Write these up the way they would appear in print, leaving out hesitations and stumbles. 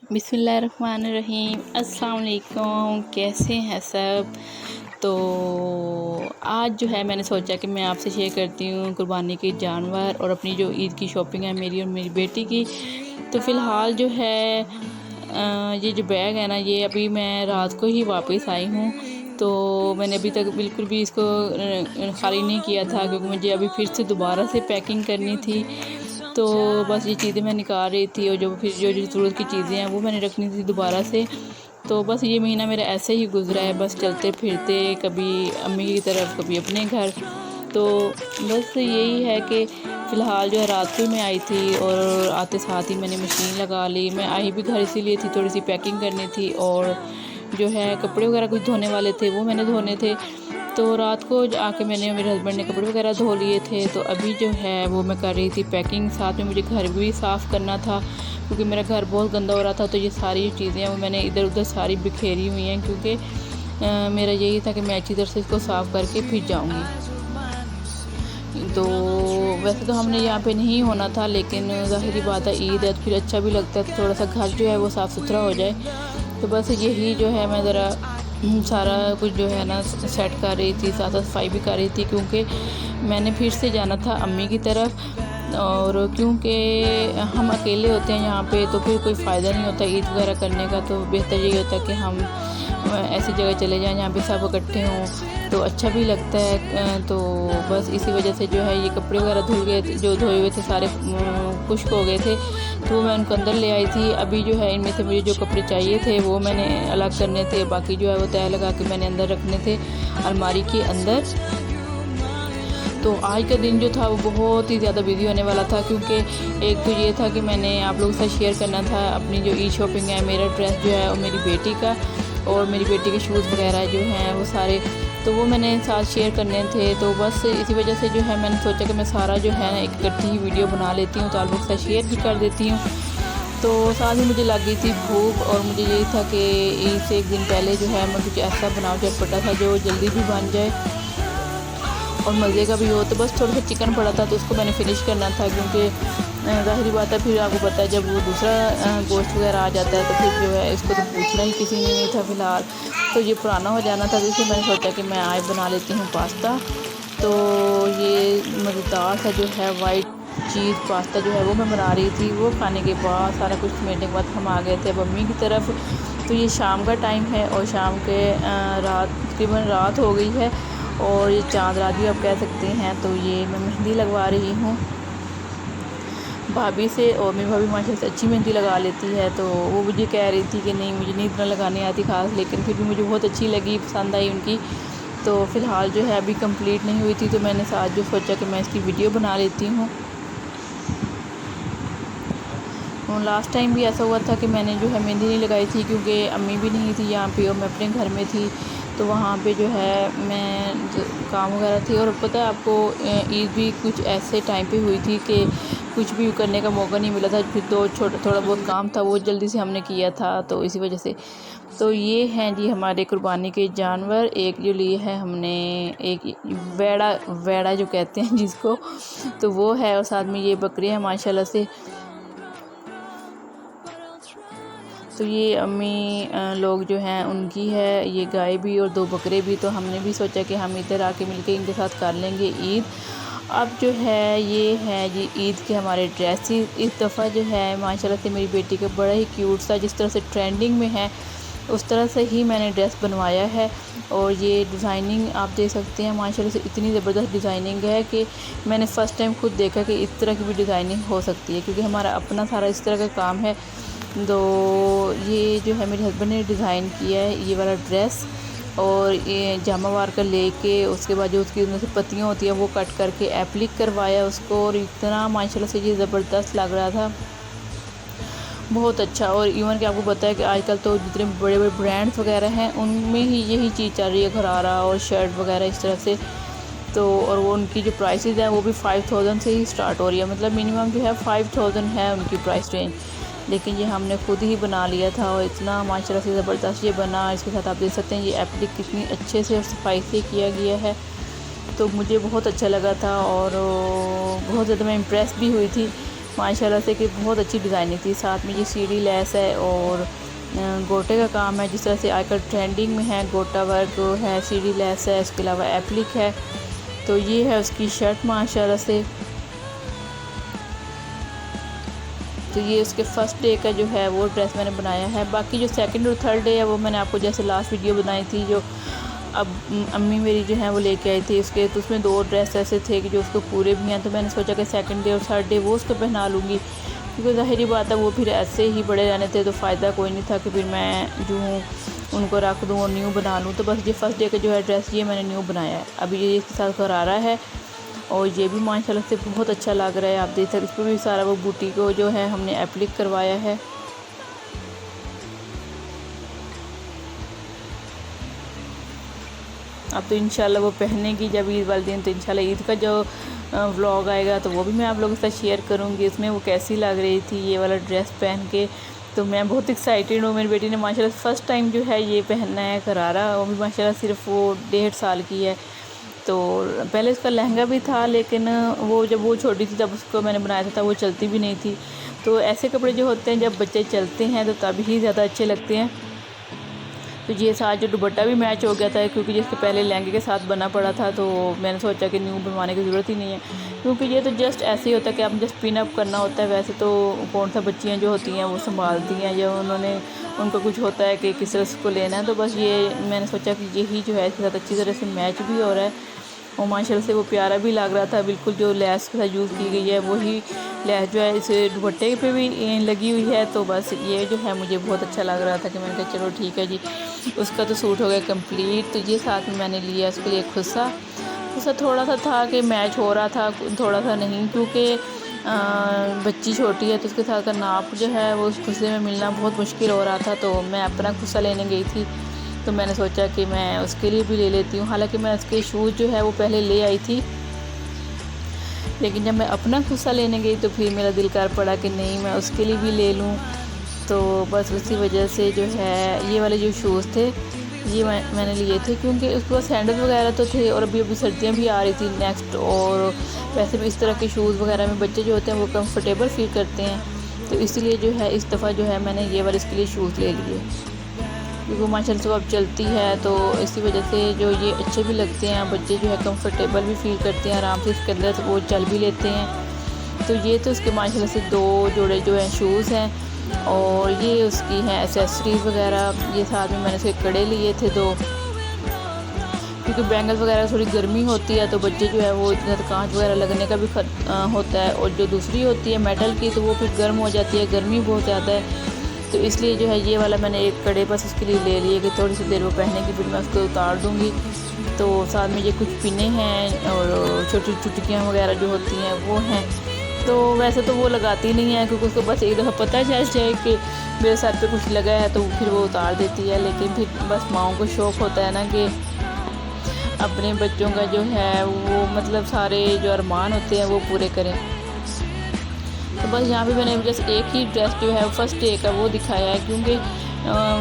बिस्मिल्लाहिर्रहमानिर्रहीम। अस्सलाम वालेकुम, कैसे हैं सब। तो आज जो है मैंने सोचा कि मैं आपसे शेयर करती हूँ कुर्बानी के जानवर और अपनी जो ईद की शॉपिंग है मेरी और मेरी बेटी की। तो फ़िलहाल जो है ये जो बैग है ना, ये अभी मैं रात को ही वापस आई हूँ। तो मैंने अभी तक बिल्कुल भी इसको ख़ाली नहीं किया था, क्योंकि मुझे अभी फिर से दोबारा से पैकिंग करनी थी। तो बस ये चीज़ें मैं निकाल रही थी, और जो ज़रूरत की चीज़ें हैं वो मैंने रखनी थी दोबारा से। तो बस ये महीना मेरा ऐसे ही गुज़रा है, बस चलते फिरते, कभी अम्मी की तरफ कभी अपने घर। तो बस यही है कि फ़िलहाल जो है रात को ही मैं आई थी, और आते साथ ही मैंने मशीन लगा ली। मैं आई भी घर इसीलिए थी, थोड़ी सी पैकिंग करनी थी, और जो है कपड़े वगैरह कुछ धोने वाले थे वो मैंने धोने थे। तो रात को आके मैंने मेरे हस्बैंड ने कपड़े वगैरह धो लिए थे। तो अभी जो है वो मैं कर रही थी पैकिंग, साथ में मुझे घर भी साफ़ करना था, क्योंकि मेरा घर बहुत गंदा हो रहा था। तो ये सारी चीज़ें हैं वो मैंने इधर उधर सारी बिखेरी हुई हैं, क्योंकि मेरा यही था कि मैं अच्छी तरह से इसको साफ़ करके फिर जाऊँगी। तो वैसे तो हमने यहाँ पे नहीं होना था, लेकिन ज़ाहिरी बात है ईद है, तो फिर अच्छा भी लगता है, तो थोड़ा सा घर जो है वो साफ़ सुथरा हो जाए। तो बस यही जो है मैं ज़रा सारा कुछ जो है ना सेट कर रही थी, साथ साथ सफाई भी कर रही थी, क्योंकि मैंने फिर से जाना था अम्मी की तरफ। और क्योंकि हम अकेले होते हैं यहाँ पे, तो फिर कोई फ़ायदा नहीं होता ईद वगैरह करने का। तो बेहतर यही होता है कि हम ऐसी जगह चले जाएं जहाँ पे सब इकट्ठे हों, तो अच्छा भी लगता है। तो बस इसी वजह से जो है ये कपड़े वगैरह धुल गए जो धोए हुए थे सारे खुश्क हो गए थे, तो मैं उनको अंदर ले आई थी। अभी जो है इनमें से मुझे जो कपड़े चाहिए थे वो मैंने अलग करने थे, बाकी जो है वो तय लगा के मैंने अंदर रखने थे अलमारी के अंदर। तो आज का दिन जो था वो बहुत ही ज़्यादा बिजी होने वाला था, क्योंकि एक तो ये था कि मैंने आप लोगों के साथ शेयर करना था अपनी जो ईद शॉपिंग है, मेरा ड्रेस जो है और मेरी बेटी का, और मेरी बेटी के शूज़ वगैरह जो हैं वो सारे, तो वो मैंने साथ शेयर करने थे। तो बस इसी वजह से जो है मैंने सोचा कि मैं सारा जो है ना एक इकट्ठी ही वीडियो बना लेती हूँ, तो आप लोगों के साथ शेयर भी कर देती हूँ। तो साथ ही मुझे लग गई थी भूख, और मुझे यही था कि ईद से एक दिन पहले जो है मैं कुछ ऐसा बनाऊँ चटपटा था जो जल्दी भी बन जाए और मज़े का भी हो। तो बस थोड़ा सा चिकन पड़ा था, तो उसको मैंने फिनिश करना था, क्योंकि ज़ाहिरी बात है फिर आपको पता है जब वो दूसरा गोश्त वगैरह आ जाता है तो फिर जो है इसको तो पूछना ही किसी ने नहीं था फ़िलहाल। तो ये पुराना हो जाना था, तो इसलिए मैंने सोचा कि मैं आज बना लेती हूँ पास्ता। तो ये मज़ेदार सा जो है वाइट चीज़ पास्ता जो है वो मैं बना रही थी। वो खाने के बाद सारा कुछ समेटने के बाद हम आ गए थे अब मम्मी की तरफ। तो ये शाम का टाइम है, और शाम के रात तकरीबन रात हो गई है, और ये चाँद रात भी आप कह सकते हैं। तो ये मैं मेहंदी लगवा रही हूँ भाभी से, और मेरी भाभी माशाल्लाह से अच्छी मेहंदी लगा लेती है। तो वो मुझे कह रही थी कि नहीं मुझे नहीं इतना लगाने आती ख़ास, लेकिन फिर भी मुझे बहुत अच्छी लगी, पसंद आई उनकी। तो फ़िलहाल जो है अभी कंप्लीट नहीं हुई थी, तो मैंने साथ जो सोचा कि मैं इसकी वीडियो बना लेती हूँ। लास्ट टाइम भी ऐसा हुआ था कि मैंने जो है मेहंदी नहीं लगाई थी, क्योंकि अम्मी भी नहीं थी यहाँ पे और मैं अपने घर में थी। तो वहाँ पे जो है मैं काम वगैरह थी, और पता है आपको ईद भी कुछ ऐसे टाइम पे हुई थी कि कुछ भी करने का मौका नहीं मिला था। फिर तो थोड़ा बहुत काम था वो जल्दी से हमने किया था, तो इसी वजह से। तो ये हैं जी हमारे कुर्बानी के जानवर। एक जो लिए है हमने, एक वेड़ा वेड़ा जो कहते हैं जिसको, तो वो है, और साथ में ये बकरी है माशाल्लाह से। तो ये अम्मी लोग जो हैं उनकी है ये गाय भी और 2 बकरे भी। तो हमने भी सोचा कि हम इधर आके मिलके इनके साथ कर लेंगे ईद। अब जो है ये है जी ईद के हमारे ड्रेसेस। इस दफ़ा जो है माशाल्लाह से मेरी बेटी का बड़ा ही क्यूट सा, जिस तरह से ट्रेंडिंग में है उस तरह से ही मैंने ड्रेस बनवाया है। और ये डिज़ाइनिंग आप देख सकते हैं माशाल्लाह से इतनी ज़बरदस्त डिज़ाइनिंग है कि मैंने फ़र्स्ट टाइम खुद देखा कि इस तरह की भी डिज़ाइनिंग हो सकती है, क्योंकि हमारा अपना सारा इस तरह का काम है। तो ये जो है मेरे हस्बैंड ने डिज़ाइन किया है ये वाला ड्रेस, और ये जामावार का लेके उसके बाद जो उसकी उसमें से पत्तियाँ होती हैं वो कट करके एप्लिक करवाया उसको, और इतना माशाल्लाह से ये ज़बरदस्त लग रहा था, बहुत अच्छा। और इवन कि आपको पता है कि आजकल तो जितने बड़े बड़े ब्रांड्स वगैरह हैं उनमें ही यही चीज़ चल रही है, घरारा और शर्ट वगैरह इस तरह से। तो और वो उनकी जो प्राइसेस हैं वो भी 5000 से ही स्टार्ट हो रही है, मतलब मिनिमम जो है 5000 है उनकी प्राइस रेंज। लेकिन ये हमने खुद ही बना लिया था, और इतना माशाल्लाह से ज़बरदस्त ये बना। इसके साथ आप देख सकते हैं ये एप्लिक कितनी अच्छे से और सफाई से किया गया है, तो मुझे बहुत अच्छा लगा था, और बहुत ज़्यादा मैं इम्प्रेस भी हुई थी माशाल्लाह से कि बहुत अच्छी डिज़ाइनिंग थी। साथ में ये सीढ़ी लेस है और गोटे का काम है, जिस तरह से आजकल ट्रेंडिंग में है। गोटा वर्क है, सीढ़ी लेस है, इसके अलावा एप्लिक है। तो ये है उसकी शर्ट माशाल्लाह से। तो ये उसके फर्स्ट डे का जो है वो ड्रेस मैंने बनाया है। बाकी जो सेकंड और थर्ड डे है वो मैंने आपको जैसे लास्ट वीडियो बनाई थी, जो अब अम्मी मेरी जो है वो लेके आई थी उसके, तो उसमें 2 ड्रेस ऐसे थे कि जो उसको पूरे भी हैं। तो मैंने सोचा कि सेकंड डे और थर्ड डे वो उसको पहना लूँगी, क्योंकि ज़ाहिरी बात है वो फिर ऐसे ही बड़े रहने थे तो फ़ायदा कोई नहीं था कि फिर मैं जो हूँ उनको रख दूँ और न्यू बना लूँ। तो बस ये फर्स्ट डे का जो है ड्रेस ये मैंने न्यू बनाया है। अभी ये इसके साथ गरारा है और ये भी माशाल्लाह से बहुत अच्छा लग रहा है। आप देख सकते इस पर भी सारा वो बूटी को जो है हमने एप्लिक करवाया है। अब तो इंशाल्लाह वो पहनेगी जब ईद वाले दिन, तो इंशाल्लाह ईद का जो व्लॉग आएगा तो वो भी मैं आप लोगों के साथ शेयर करूँगी। इसमें वो कैसी लग रही थी ये वाला ड्रेस पहन के। तो मैं बहुत एक्साइटेड हूँ। मेरी बेटी ने माशाल्लाह फ़र्स्ट टाइम जो है ये पहनना है गरारा, वो भी माशाल्लाह सिर्फ वो 1.5 साल की है। तो पहले उसका लहंगा भी था, लेकिन वो जब वो छोटी थी तब उसको मैंने बनाया था वो चलती भी नहीं थी। तो ऐसे कपड़े जो होते हैं जब बच्चे चलते हैं तो तभी ज़्यादा अच्छे लगते हैं। तो ये साथ जो दुपट्टा भी मैच हो गया था, क्योंकि जिसके पहले लहंगे के साथ बना पड़ा था। तो मैंने सोचा कि न्यू बनवाने की ज़रूरत ही नहीं है, क्योंकि ये तो जस्ट ऐसे ही होता है कि आपने जस्ट पिन अप करना होता है। वैसे तो कौन सा बच्चियाँ जो होती हैं वो संभालती हैं, या उन्होंने उनका कुछ होता है कि किस तरह उसको लेना है। तो बस ये मैंने सोचा कि यही जो है इसके साथ अच्छी तरह से मैच भी हो रहा है और माशाल्लाह से वो प्यारा भी लग रहा था। बिल्कुल जो लैस के साथ यूज़ की गई है वही लैस जो है इस दुपट्टे पे भी लगी हुई है। तो बस ये जो है मुझे बहुत अच्छा लग रहा था कि मैंने कहा चलो ठीक है जी, उसका तो सूट हो गया कंप्लीट। तो ये साथ में मैंने लिया उसके लिए खुस्सा थोड़ा सा था कि मैच हो रहा था, थोड़ा सा नहीं, क्योंकि बच्ची छोटी है तो उसके साथ का नाप जो है वो उस खुस्से में मिलना बहुत मुश्किल हो रहा था। तो मैं अपना खुस्सा लेने गई थी, तो मैंने सोचा कि मैं उसके लिए भी ले लेती हूँ। हालांकि मैं उसके शूज़ जो है वो पहले ले आई थी, लेकिन जब मैं अपना खुस्सा लेने गई तो फिर मेरा दिल कर पड़ा कि नहीं मैं उसके लिए भी ले लूँ। तो बस उसी वजह से जो है ये वाले जो शूज़ थे ये मैंने लिए थे, क्योंकि उसके पास सैंडल वगैरह तो थे और अभी सर्दियाँ भी आ रही थी नेक्स्ट। और वैसे भी इस तरह के शूज़ वगैरह में बच्चे जो होते हैं वो कंफर्टेबल फील करते हैं। तो इसलिए जो है इस दफ़ा जो है मैंने ये वाले इसके लिए शूज़ ले लिए, क्योंकि माशाल्लाह से अब चलती है। तो इसी वजह से जो ये अच्छे भी लगते हैं, बच्चे जो है कंफर्टेबल भी फील करते हैं आराम से इसके अंदर, तो वो चल भी लेते हैं। तो ये तो उसके माशाल्लाह से 2 जोड़े जो हैं शूज़ हैं, और ये उसकी हैं एसेसरीज़ वगैरह। ये साथ में मैंने उसके कड़े लिए थे 2, क्योंकि बैंगल वगैरह थोड़ी गर्मी होती है तो बच्चे जो है वो कांच वगैरह लगने का भी होता है, और जो दूसरी होती है मेटल की तो वो फिर गर्म हो जाती है, गर्मी बहुत ज़्यादा है। तो इसलिए जो है ये वाला मैंने एक कड़े बस उसके लिए ले लिए कि थोड़ी सी देर वो पहने की फिर मैं उसको उतार दूँगी। तो साथ में ये कुछ पिने हैं और छोटी चुटकियाँ वगैरह जो होती हैं वो हैं। तो वैसे तो वो लगाती नहीं है, क्योंकि उसको बस एक दफ़ा पता चल जाए कि मेरे सर पे कुछ लगा है तो फिर वो उतार देती है। लेकिन फिर बस माँओं को शौक़ होता है ना कि अपने बच्चों का जो है वो मतलब सारे जो अरमान होते हैं वो पूरे करें। तो बस यहाँ पे मैंने जस्ट एक ही ड्रेस जो है फर्स्ट डे का वो दिखाया है, क्योंकि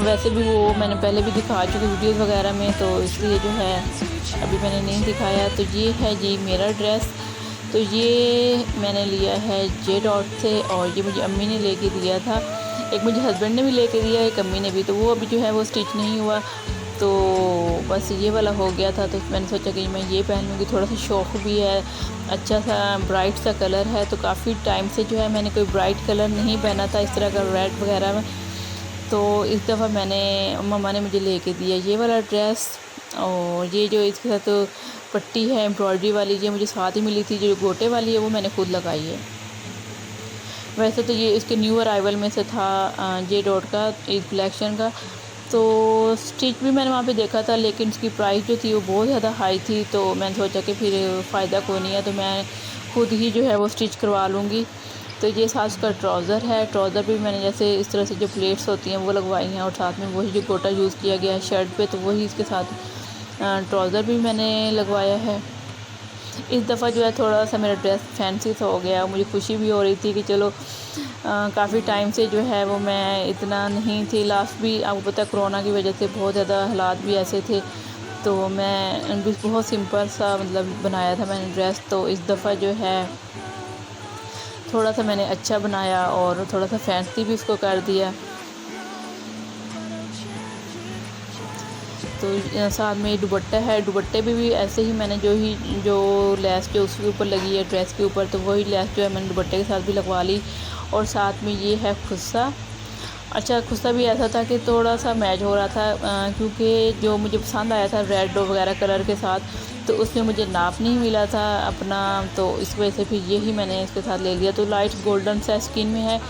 वैसे भी वो मैंने पहले भी दिखा चुकी वीडियोस वगैरह में, तो इसलिए जो है अभी मैंने नहीं दिखाया। तो ये है जी मेरा ड्रेस। तो ये मैंने लिया है जे डॉट से, और ये मुझे अम्मी ने लेके दिया था। एक मुझे हस्बैंड ने भी लेके दिया, एक अम्मी ने भी। तो वो अभी जो है वो स्टिच नहीं हुआ, तो बस ये वाला हो गया था। तो मैंने सोचा कि मैं ये पहन लूँगी, थोड़ा सा शौक़ भी है, अच्छा सा ब्राइट सा कलर है। तो काफ़ी टाइम से जो है मैंने कोई ब्राइट कलर नहीं पहना था इस तरह का रेड वगैरह में। तो इस दफ़ा मैंने मम्मा ने मुझे लेके दिया ये वाला ड्रेस। और ये जो इसके साथ पट्टी है एम्ब्रॉयडरी वाली, ये मुझे साथ ही मिली थी। जो गोटे वाली है वो मैंने खुद लगाई है। वैसे तो ये इसके न्यू अराइवल में से था जे डॉट का ईद कलेक्शन का। तो स्टिच भी मैंने वहाँ पे देखा था, लेकिन इसकी प्राइस जो थी वो बहुत ज़्यादा हाई थी। तो मैंने सोचा कि फिर फ़ायदा कोई नहीं है, तो मैं खुद ही जो है वो स्टिच करवा लूँगी। तो ये साथ उसका ट्राउज़र है। ट्राउज़र भी मैंने जैसे इस तरह से जो प्लेट्स होती हैं वो लगवाई हैं, और साथ में वही जो गोटा यूज़ किया गया है शर्ट पे, तो वही इसके साथ ट्राउज़र भी मैंने लगवाया है। इस दफ़ा जो है थोड़ा सा मेरा ड्रेस फैंसी सा हो गया। मुझे खुशी भी हो रही थी कि चलो काफ़ी टाइम से जो है वो मैं इतना नहीं थी। लास्ट भी आपको पता है कोरोना की वजह से बहुत ज़्यादा हालात भी ऐसे थे, तो मैं भी बहुत सिंपल सा मतलब बनाया था मैंने ड्रेस। तो इस दफ़ा जो है थोड़ा सा मैंने अच्छा बनाया और थोड़ा सा फैंसी भी उसको कर दिया। तो साथ में दुपट्टा है, दुपट्टे पे भी ऐसे ही मैंने जो लेस जो उसके ऊपर लगी है ड्रेस के ऊपर, तो वही लेस जो है मैंने दुपट्टे के साथ भी लगवा ली। और साथ में ये है खुस्सा। अच्छा, खुस्सा भी ऐसा था कि थोड़ा सा मैच हो रहा था, क्योंकि जो मुझे पसंद आया था रेड वगैरह कलर के साथ, तो उसमें मुझे नाप नहीं मिला था अपना, तो इस वजह से फिर यही मैंने इसके साथ ले लिया। तो लाइट गोल्डन सा स्किन में है,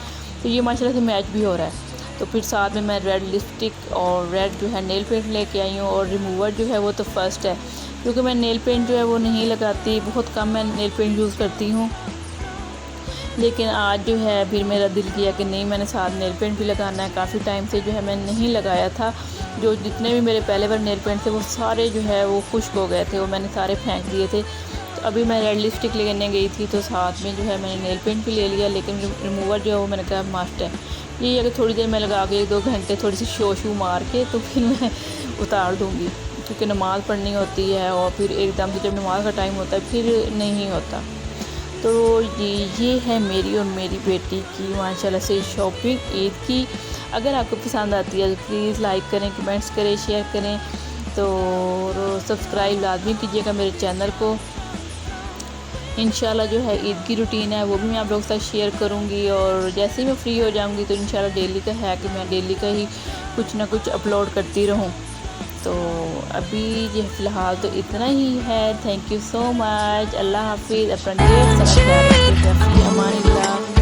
तो ये माशाल्लाह से मैच भी हो रहा है। तो फिर साथ में मैं रेड लिपस्टिक और रेड जो है नेल पेंट लेके आई हूँ। और रिमूवर जो है वो तो फर्स्ट है, क्योंकि मैं नेल पेंट जो है वो नहीं लगाती, बहुत कम मैं नेल पेंट यूज़ करती हूँ। लेकिन आज जो है फिर मेरा दिल किया कि नहीं, मैंने साथ नेल पेंट भी लगाना है। काफ़ी टाइम से जो है मैंने नहीं लगाया था, जो जितने भी मेरे पहले बार नेल पेंट थे वो सारे जो है वो खुश्क हो गए थे, वो मैंने सारे फेंक दिए थे। तो अभी मैं रेड लिपस्टिक लेने गई थी, तो साथ में जो है मैंने नेल पेंट भी ले लिया, लेकिन रिमूवर जो है वो मैंने कहा मस्ट है। ये अगर थोड़ी देर में लगा के 1-2 घंटे थोड़ी सी शो मार के तो फिर मैं उतार दूँगी, क्योंकि नमाज़ पढ़नी होती है और फिर एकदम से जब नमाज का टाइम होता है फिर नहीं होता। तो ये है मेरी और मेरी बेटी की माशाल्लाह से शॉपिंग ईद की। अगर आपको पसंद आती है तो प्लीज़ लाइक करें, कमेंट्स करें, शेयर करें, तो सब्सक्राइब लाजमी कीजिएगा मेरे चैनल को। इंशाल्लाह जो है ईद की रूटीन है वो भी मैं आप लोगों के साथ शेयर करूँगी, और जैसे ही मैं फ्री हो जाऊँगी तो इंशाल्लाह डेली का है कि मैं डेली का ही कुछ ना कुछ अपलोड करती रहूँ। तो अभी ये फ़िलहाल तो इतना ही है। Thank you so much. अल्लाह हाफ़िज़। अपना ढेर सारा ख्याल रखिएगा। फ़ी अमानिल्लाह।